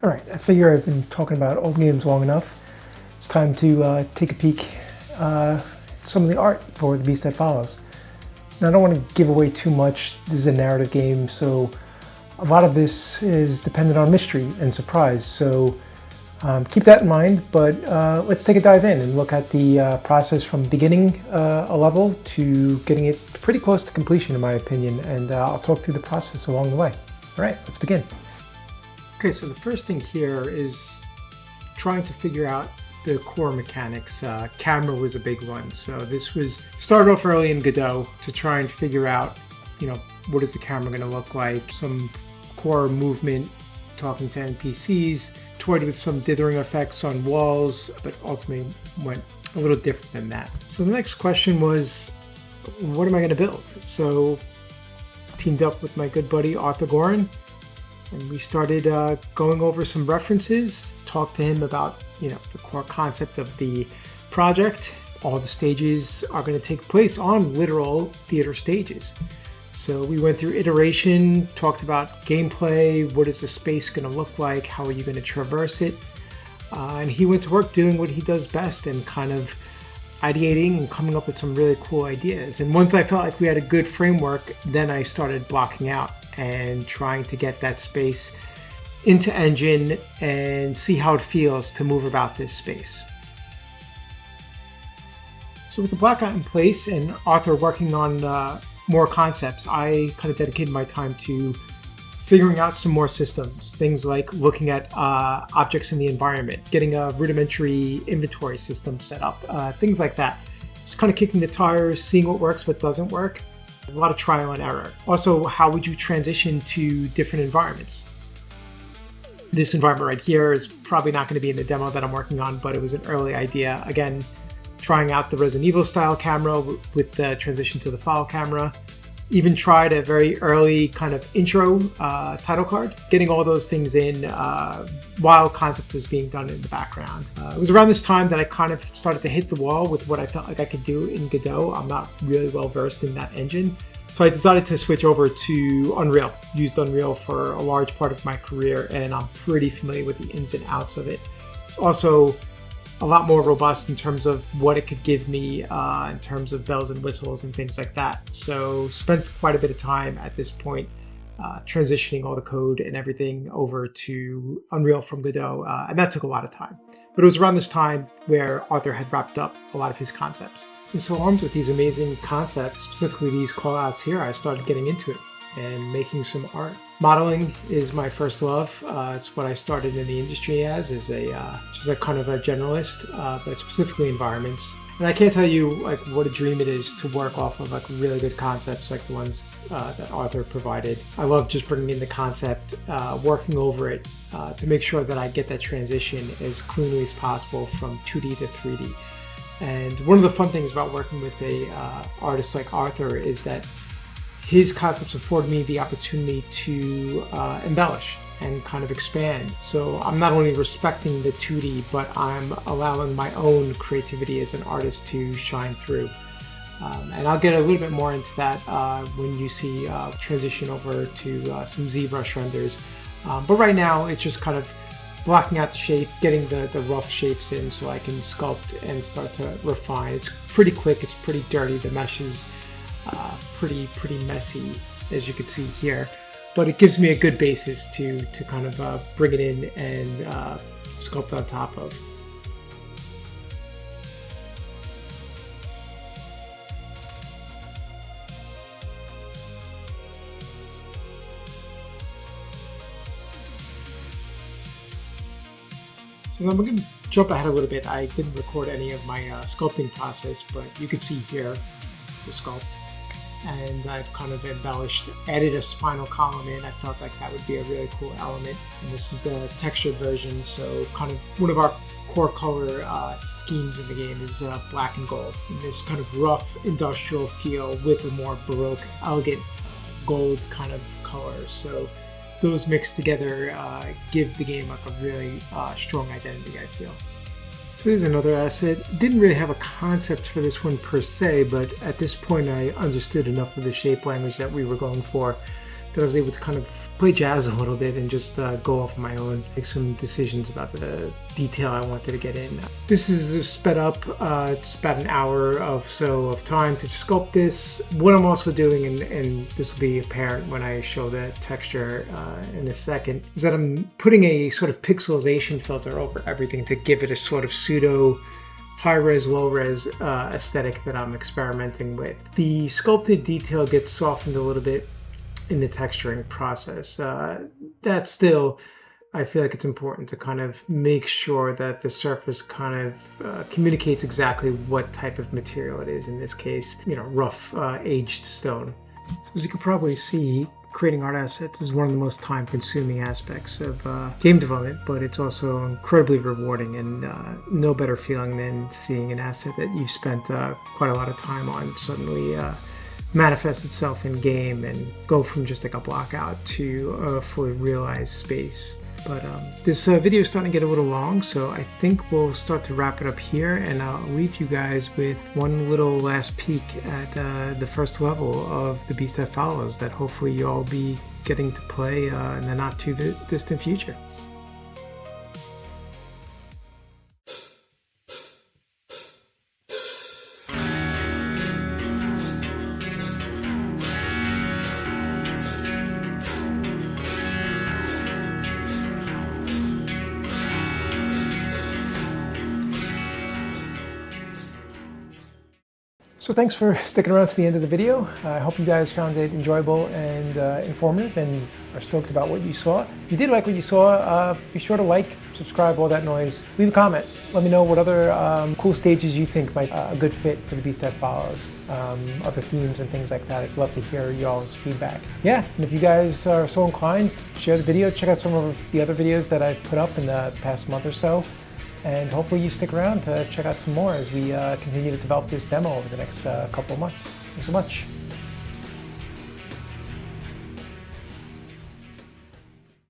All right, I figure I've been talking about old games long enough. It's time to take a peek at some of the art for The Beast That Follows. Now, I don't want to give away too much. This is a narrative game, so a lot of this is dependent on mystery and surprise. So keep that in mind, but let's take a dive in and look at the process from beginning a level to getting it pretty close to completion, in my opinion, and I'll talk through the process along the way. All right, let's begin. Okay, so the first thing here is trying to figure out the core mechanics. Camera was a big one, so this was started off early in Godot to try and figure out, what is the camera going to look like, some core movement, talking to NPCs, toyed with some dithering effects on walls, but ultimately went a little different than that. So the next question was, what am I going to build? So teamed up with my good buddy Arthur Gorin, and we started going over some references, talked to him about the core concept of the project. All the stages are going to take place on literal theater stages. So we went through iteration, talked about gameplay, what is the space going to look like, how are you going to traverse it, and he went to work doing what he does best and kind of ideating and coming up with some really cool ideas. And once I felt like we had a good framework, then I started blocking out and trying to get that space into engine and see how it feels to move about this space. So with the blackout in place and Arthur working on more concepts, I kind of dedicated my time to figuring out some more systems, things like looking at objects in the environment, getting a rudimentary inventory system set up, things like that. Just kind of kicking the tires, seeing what works, what doesn't work. A lot of trial and error. Also, how would you transition to different environments? This environment right here is probably not going to be in the demo that I'm working on, but it was an early idea. Again, trying out the Resident Evil style camera with the transition to the follow camera. Even tried a very early kind of intro title card, getting all those things in while concept was being done in the background. It was around this time that I kind of started to hit the wall with what I felt like I could do in Godot. I'm not really well versed in that engine. So I decided to switch over to Unreal. Used Unreal for a large part of my career, and I'm pretty familiar with the ins and outs of it. It's also a lot more robust in terms of what it could give me in terms of bells and whistles and things like that. So spent quite a bit of time at this point transitioning all the code and everything over to Unreal from Godot, and that took a lot of time. But it was around this time where Arthur had wrapped up a lot of his concepts. And so armed with these amazing concepts, specifically these callouts here, I started getting into it and making some art. Modeling is my first love. It's what I started in the industry as just a kind of a generalist, but specifically environments. And I can't tell you what a dream it is to work off of really good concepts like the ones that Arthur provided. I love just bringing in the concept, working over it to make sure that I get that transition as cleanly as possible from 2D to 3D. And one of the fun things about working with a artist like Arthur is that his concepts afford me the opportunity to embellish and kind of expand. So I'm not only respecting the 2D, but I'm allowing my own creativity as an artist to shine through. And I'll get a little bit more into that when you see transition over to some ZBrush renders. But right now, it's just kind of blocking out the shape, getting the rough shapes in so I can sculpt and start to refine. It's pretty quick, it's pretty dirty. The mesh is pretty messy, as you can see here, but it gives me a good basis to kind of bring it in and sculpt on top of. So then we're going to jump ahead a little bit. I didn't record any of my sculpting process, but you can see here the sculpt. And I've kind of embellished, added a spinal column in. I felt like that would be a really cool element. And this is the textured version, so kind of one of our core color schemes in the game is black and gold. And this kind of rough industrial feel with a more Baroque, elegant gold kind of color. So those mixed together give the game like a really strong identity, I feel. So here's another asset. Didn't really have a concept for this one per se, but at this point I understood enough of the shape language that we were going for that I was able to kind of play jazz a little bit and just go off on my own, make some decisions about the detail I wanted to get in. This is sped up. It's about an hour of time to sculpt this. What I'm also doing, and this will be apparent when I show the texture in a second, is that I'm putting a sort of pixelization filter over everything to give it a sort of pseudo high-res, low-res aesthetic that I'm experimenting with. The sculpted detail gets softened a little bit in the texturing process. That still, I feel like it's important to kind of make sure that the surface kind of communicates exactly what type of material it is. In this case, rough aged stone. So as you can probably see, creating art assets is one of the most time-consuming aspects of game development, but it's also incredibly rewarding, and no better feeling than seeing an asset that you've spent quite a lot of time on suddenly manifest itself in game and go from just like a block out to a fully realized space. But this video is starting to get a little long, so I think we'll start to wrap it up here, and I'll leave you guys with one little last peek at the first level of The Beast That Follows that hopefully you'll be getting to play in the not too distant future. So thanks for sticking around to the end of the video. I hope you guys found it enjoyable and informative and are stoked about what you saw. If you did like what you saw, be sure to like, subscribe, all that noise. Leave a comment. Let me know what other cool stages you think might a good fit for The Beast That Follows. Other themes and things like that. I'd love to hear y'all's feedback. Yeah, and if you guys are so inclined, share the video. Check out some of the other videos that I've put up in the past month or so. And hopefully you stick around to check out some more as we continue to develop this demo over the next couple of months. Thanks so much.